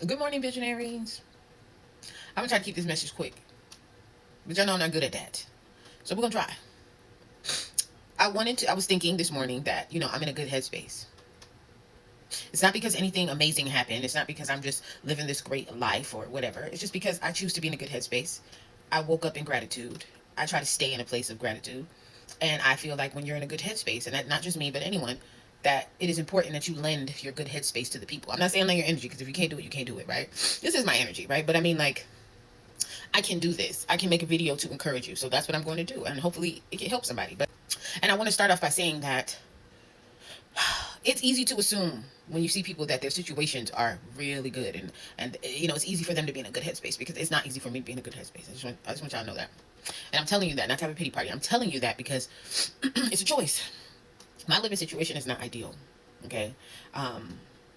Good morning, visionaries. I'm gonna try to keep this message quick, but y'all know I'm not good at that. So we're gonna try. I was thinking this morning that, I'm in a good headspace. It's not because anything amazing happened. It's not because I'm just living this great life or whatever. It's just because I choose to be in a good headspace. I woke up in gratitude. I try to stay in a place of gratitude. And I feel like when you're in a good headspace, and that, not just me, but anyone, that it is important that you lend your good headspace to the people. I'm not saying lend your energy, because if you can't do it, you can't do it, right? This is my energy, right? But I mean, like, I can do this. I can make a video to encourage you. So that's what I'm going to do. And hopefully it can help somebody. And I want to start off by saying that it's easy to assume when you see people that their situations are really good, and it's easy for them to be in a good headspace, because it's not easy for me to be in a good headspace. I just want y'all to know that. And I'm telling you that not to have a pity party. I'm telling you that because it's a choice. My living situation is not ideal. Okay.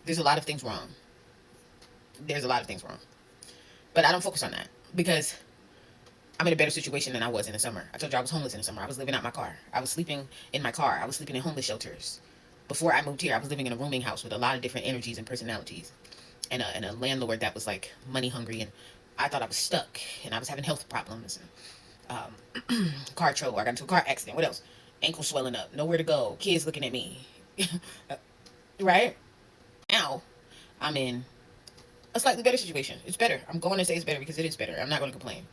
There's a lot of things wrong. There's a lot of things wrong. But I don't focus on that because I'm in a better situation than I was in the summer. I told you I was homeless in the summer. I was living out my car. I was sleeping in my car. I was sleeping in homeless shelters. Before I moved here, I was living in a rooming house with a lot of different energies and personalities, and a landlord that was like money hungry, and I thought I was stuck, and I was having health problems, car trouble. I got into a car accident. What else? Ankle swelling up, nowhere to go, kids looking at me. Right now, I'm in a slightly better situation. It's better. I'm going to say it's better because it is better. I'm not going to complain.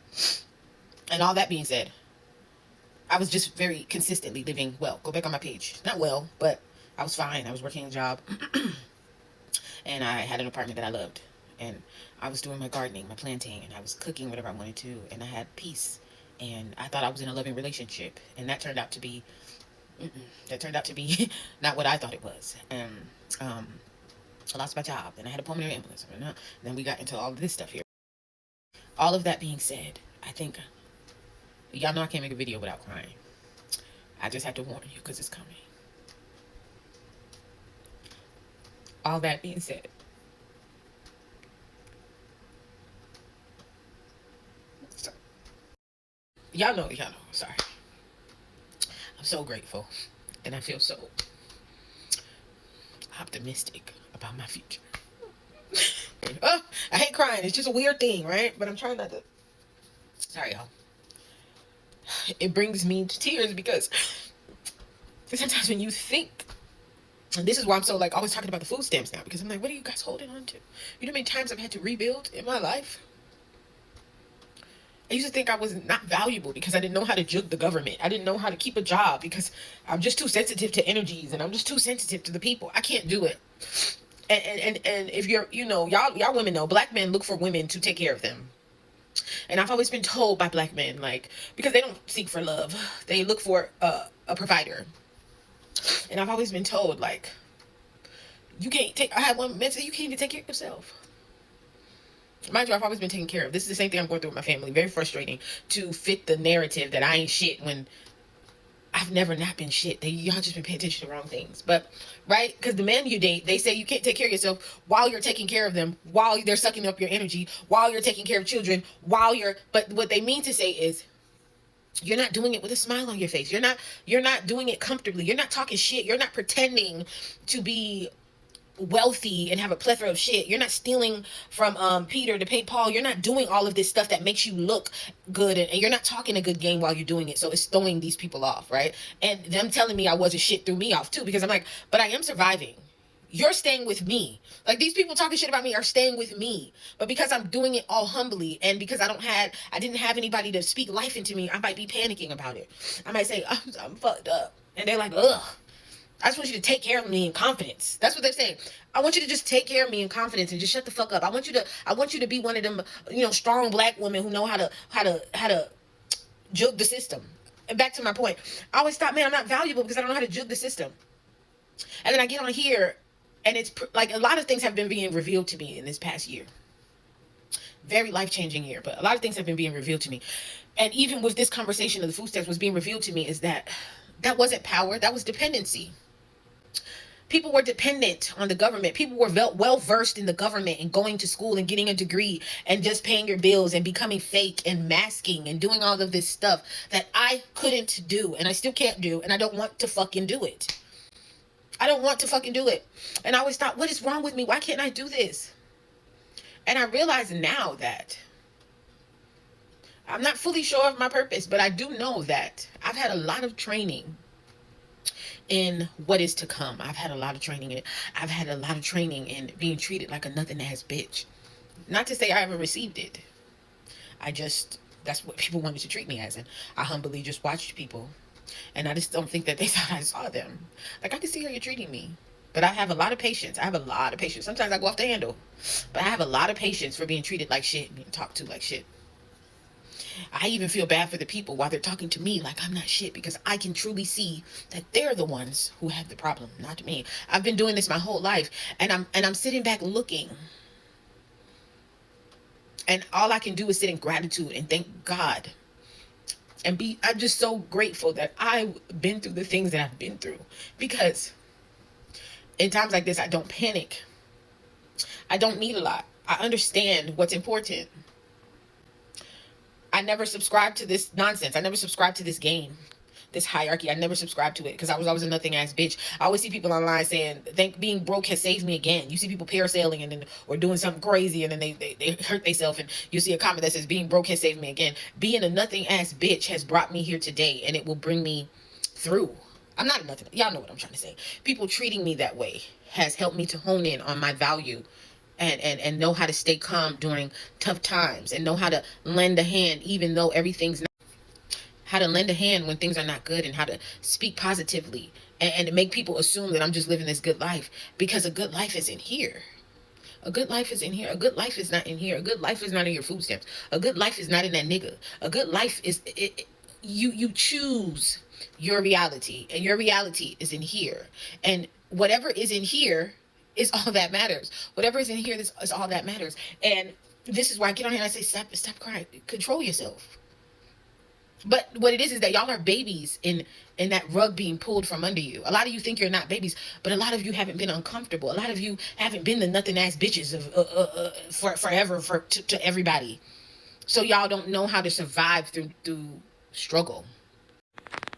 And all that being said, I was just very consistently living well. Go back on my page. Not well, but I was fine. I was working a job, and I had an apartment that I loved. And I was doing my gardening, my planting, and I was cooking whatever I wanted to. And I had peace. And I thought I was in a loving relationship. And that turned out to be, not what I thought it was. And I lost my job. And I had a pulmonary embolism. And then we got into all of this stuff here. All of that being said, I think, y'all know I can't make a video without crying. I just have to warn you because it's coming. All that being said, so, y'all know. Sorry. I'm so grateful, and I feel so optimistic about my future. Oh, I hate crying. It's just a weird thing, right? But I'm trying not to. Sorry, y'all. It brings me to tears because sometimes when you think, and this is why I'm so like always talking about the food stamps now, because I'm like, what are you guys holding on to? You know how many times I've had to rebuild in my life? I used to think I was not valuable because I didn't know how to jug the government. I didn't know how to keep a job because I'm just too sensitive to energies, and I'm just too sensitive to the people. I can't do it. And if you're, y'all women know, black men look for women to take care of them. And I've always been told by black men, like, because they don't seek for love, they look for a provider. And I've always been told, like, you can't take, I had one man say, you can't even take care of yourself. Mind you, I've always been taken care of. This is the same thing I'm going through with my family. Very frustrating to fit the narrative that I ain't shit when I've never not been shit. Y'all just been paying attention to the wrong things. But, right? Because the men you date, they say you can't take care of yourself while you're taking care of them, while they're sucking up your energy, while you're taking care of children, but what they mean to say is, you're not doing it with a smile on your face. You're not doing it comfortably. You're not talking shit. You're not pretending to be wealthy and have a plethora of shit. You're not stealing from Peter to pay Paul. You're not doing all of this stuff that makes you look good, and you're not talking a good game while you're doing it. So it's throwing these people off, right? And them telling me I wasn't shit threw me off too, because I'm like, but I am surviving. You're staying with me. Like, these people talking shit about me are staying with me. But because I'm doing it all humbly, and because I didn't have anybody to speak life into me, I might be panicking about it. I might say, I'm fucked up. And they're like, ugh. I just want you to take care of me in confidence. That's what they're saying. I want you to just take care of me in confidence and just shut the fuck up. I want you to be one of them, strong black women who know how to jug the system. And back to my point, I always thought, man, I'm not valuable because I don't know how to jug the system. And then I get on here, and it's like a lot of things have been being revealed to me in this past year. Very life-changing year, but a lot of things have been being revealed to me. And even with this conversation of the food stamps, was being revealed to me is that wasn't power, that was dependency. People were dependent on the government. People were well versed in the government and going to school and getting a degree and just paying your bills and becoming fake and masking and doing all of this stuff that I couldn't do, and I still can't do, and I don't want to fucking do it. I don't want to fucking do it. And I always thought, what is wrong with me? Why can't I do this? And I realize now that I'm not fully sure of my purpose, but I do know that I've had a lot of training in what is to come. I've had a lot of training in it. I've had a lot of training in being treated like a nothing ass bitch. Not to say I ever received it. I just, that's what people wanted to treat me as. And I humbly just watched people. And I just don't think that they thought I saw them. Like, I can see how you're treating me. But I have a lot of patience. I have a lot of patience. Sometimes I go off the handle. But I have a lot of patience for being treated like shit and being talked to like shit. I even feel bad for the people while they're talking to me like I'm not shit, because I can truly see that they're the ones who have the problem, not me. I've been doing this my whole life, and I'm sitting back looking, and all I can do is sit in gratitude and thank God and I'm just so grateful that I've been through the things that I've been through, because in times like this I don't panic. I don't need a lot. I understand what's important. I never subscribed to this nonsense. I never subscribed to this game, this hierarchy. I never subscribed to it because I was always a nothing ass bitch. I always see people online saying, "Think being broke has saved me again." You see people parasailing and then or doing something crazy and then they hurt themselves, and you see a comment that says, "Being broke has saved me again." Being a nothing ass bitch has brought me here today, and it will bring me through. I'm not a nothing. Y'all know what I'm trying to say. People treating me that way has helped me to hone in on my value and know how to stay calm during tough times, and know how to lend a hand even though everything's not, how to lend a hand when things are not good, and how to speak positively and make people assume that I'm just living this good life, because a good life is in here. A good life is in here. A good life is not in here. A good life is not in your food stamps. A good life is not in that nigga. A good life is you choose your reality, and your reality is in here, and whatever is in here is all that matters. Whatever is in here is all that matters. And this is why I get on here and I say, stop crying, control yourself. But what it is that y'all are babies in that rug being pulled from under you. A lot of you think you're not babies, but a lot of you haven't been uncomfortable. A lot of you haven't been the nothing ass bitches of forever to everybody. So y'all don't know how to survive through struggle.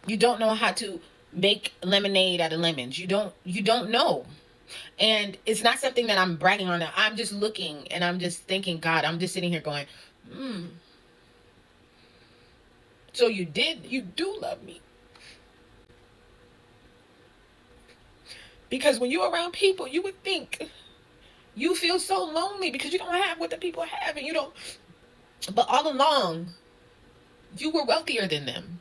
You don't know how to make lemonade out of lemons. You don't know. And it's not something that I'm bragging on. I'm just looking and I'm just thinking, God, I'm just sitting here going, so you do love me. Because when you're around people, you would think you feel so lonely because you don't have what the people have, and you don't. But all along, you were wealthier than them.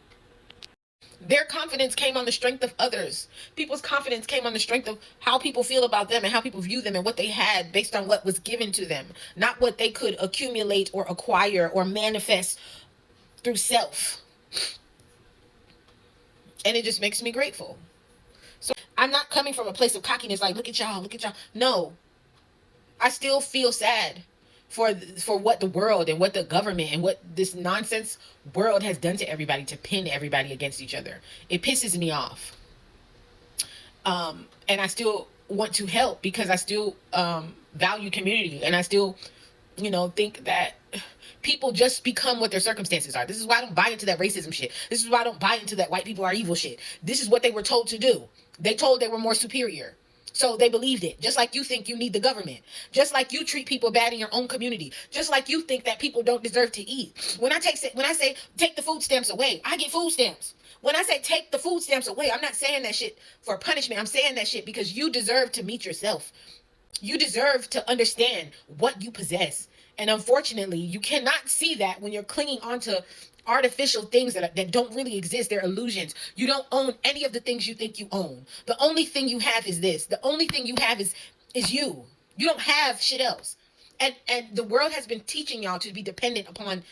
Their confidence came on the strength of others. People's confidence came on the strength of how people feel about them and how people view them and what they had based on what was given to them, not what they could accumulate or acquire or manifest through self. And it just makes me grateful. So I'm not coming from a place of cockiness like, look at y'all. No, I still feel sad for what the world and what the government and what this nonsense world has done to everybody, to pin everybody against each other. It pisses me off. And I still want to help because I still value community, and I still, think that people just become what their circumstances are. This is why I don't buy into that racism shit. This is why I don't buy into that white people are evil shit. This is what they were told to do. They told they were more superior. So they believed it. Just like you think you need the government. Just like you treat people bad in your own community. Just like you think that people don't deserve to eat. When I say take the food stamps away, I get food stamps. When I say take the food stamps away, I'm not saying that shit for punishment. I'm saying that shit because you deserve to meet yourself. You deserve to understand what you possess. And unfortunately, you cannot see that when you're clinging onto artificial things that don't really exist. They're illusions. You don't own any of the things you think you own. The only thing you have is this. The only thing you have is you. You don't have shit else. And the world has been teaching y'all to be dependent upon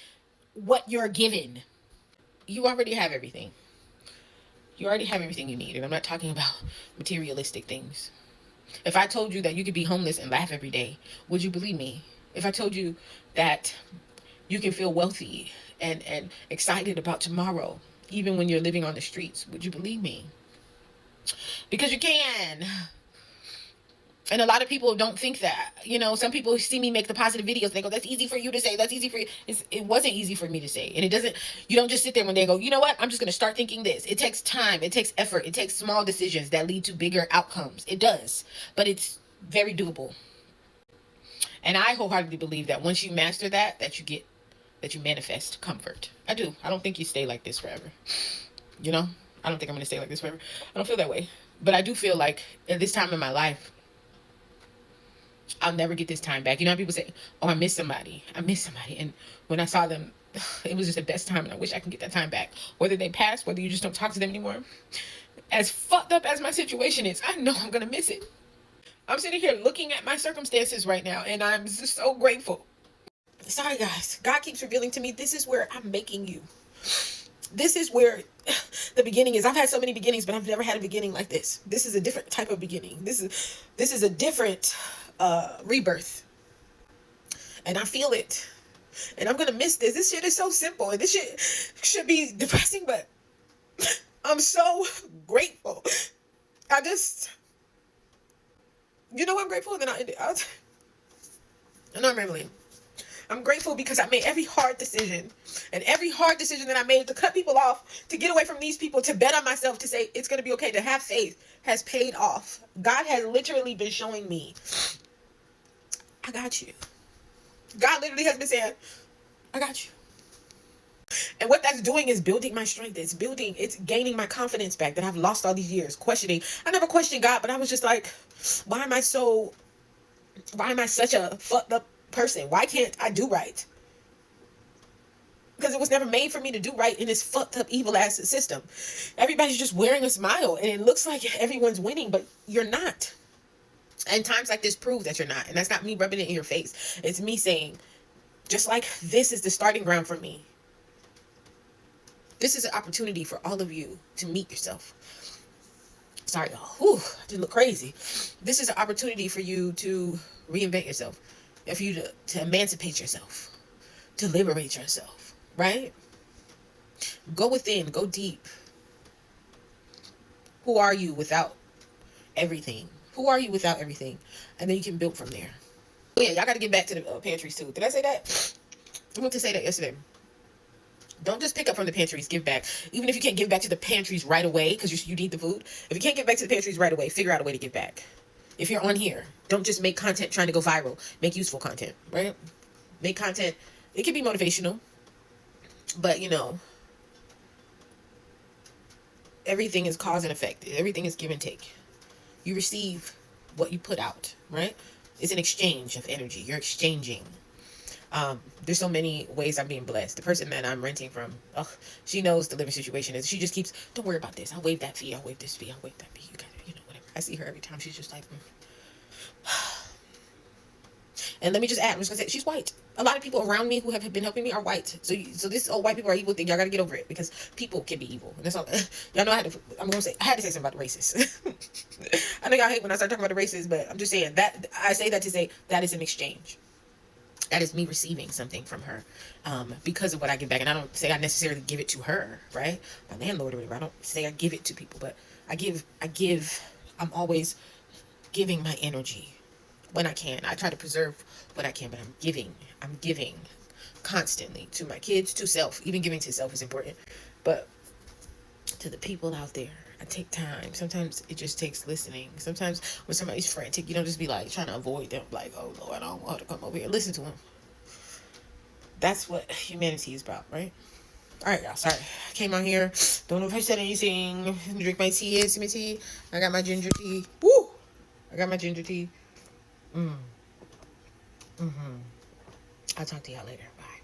what you're given. You already have everything. You already have everything you need. And I'm not talking about materialistic things. If I told you that you could be homeless and laugh every day, would you believe me? If I told you that you can feel wealthy and excited about tomorrow, even when you're living on the streets, would you believe me? Because you can. And a lot of people don't think that. Some people see me make the positive videos. They go, that's easy for you to say. That's easy for you. It wasn't easy for me to say. And you don't just sit there one day and go, you know what? I'm just going to start thinking this. It takes time. It takes effort. It takes small decisions that lead to bigger outcomes. It does. But it's very doable. And I wholeheartedly believe that once you master that, that you manifest comfort. I do. I don't think you stay like this forever. You know, I don't think I'm going to stay like this forever. I don't feel that way. But I do feel like at this time in my life, I'll never get this time back. You know how people say, oh, I miss somebody. I miss somebody. And when I saw them, it was just the best time. And I wish I can get that time back. Whether they pass, whether you just don't talk to them anymore. As fucked up as my situation is, I know I'm going to miss it. I'm sitting here looking at my circumstances right now. And I'm just so grateful. Sorry, guys. God keeps revealing to me, this is where I'm making you. This is where the beginning is. I've had so many beginnings, but I've never had a beginning like this. This is a different type of beginning. This is a different rebirth. And I feel it. And I'm going to miss this. This shit is so simple. And this shit should be depressing, but I'm so grateful. I just, you know, I'm grateful. And then I'll end it. I know I'm rambling. I'm grateful because I made every hard decision, and every hard decision that I made to cut people off, to get away from these people, to bet on myself, to say it's going to be okay, to have faith, has paid off. God has literally been showing me, I got you. God literally has been saying, I got you. And what that's doing is building my strength. It's gaining my confidence back that I've lost all these years, questioning. I never questioned God, but I was just like, why am I such a fucked up person? Why can't I do right? Because it was never made for me to do right in this fucked up evil ass system. Everybody's just wearing a smile and it looks like everyone's winning, but you're not. And times like this prove that you're not. And that's not me rubbing it in your face. It's me saying, just like this is the starting ground for me, this is an opportunity for all of you to meet yourself. Sorry, y'all. Whew, I did look crazy. This is an opportunity for you to reinvent yourself. For you to emancipate yourself. To liberate yourself. Right? Go within. Go deep. Who are you without everything? Who are you without everything? And then you can build from there. Oh yeah, y'all got to get back to the pantries too. Did I say that? I meant to say that yesterday. Don't just pick up from the pantries, give back. Even if you can't give back to the pantries right away because you need the food. If you can't give back to the pantries right away, figure out a way to give back. If you're on here, don't just make content trying to go viral. Make useful content, right? Make content. It can be motivational. But, you know, everything is cause and effect. Everything is give and take. You receive what you put out, right? It's an exchange of energy. You're exchanging. There's so many ways I'm being blessed. The person that I'm renting from, she knows the living situation is. She just keeps, don't worry about this. I'll waive that fee. I'll waive this fee. I'll waive that fee. You got it. You know, whatever. I see her every time. She's just like, And let me just add, I'm just gonna say, she's white. A lot of people around me who have been helping me are white. So this white people are evil thing. Y'all gotta get over it because people can be evil. And that's all. Y'all know I had to say something about the racists. I know y'all hate when I start talking about the racists, but I'm just saying that I say that to say that is an exchange. That is me receiving something from her because of what I give back. And I don't say I necessarily give it to her, right? My landlord or whatever. I don't say I give it to people, but I give. I'm always giving my energy when I can. I try to preserve what I can, but I'm giving constantly to my kids, to self. Even giving to self is important. But to the people out there, I take time. Sometimes it just takes listening. Sometimes when somebody's frantic, you don't just be like trying to avoid them, like, oh Lord, I don't want her to come over here. Listen to them. That's what humanity is about, right? Alright, y'all, sorry. I came on here. Don't know if I said anything. Drink my tea, see my tea. I got my ginger tea. Woo! I got my ginger tea. I'll talk to y'all later. Bye.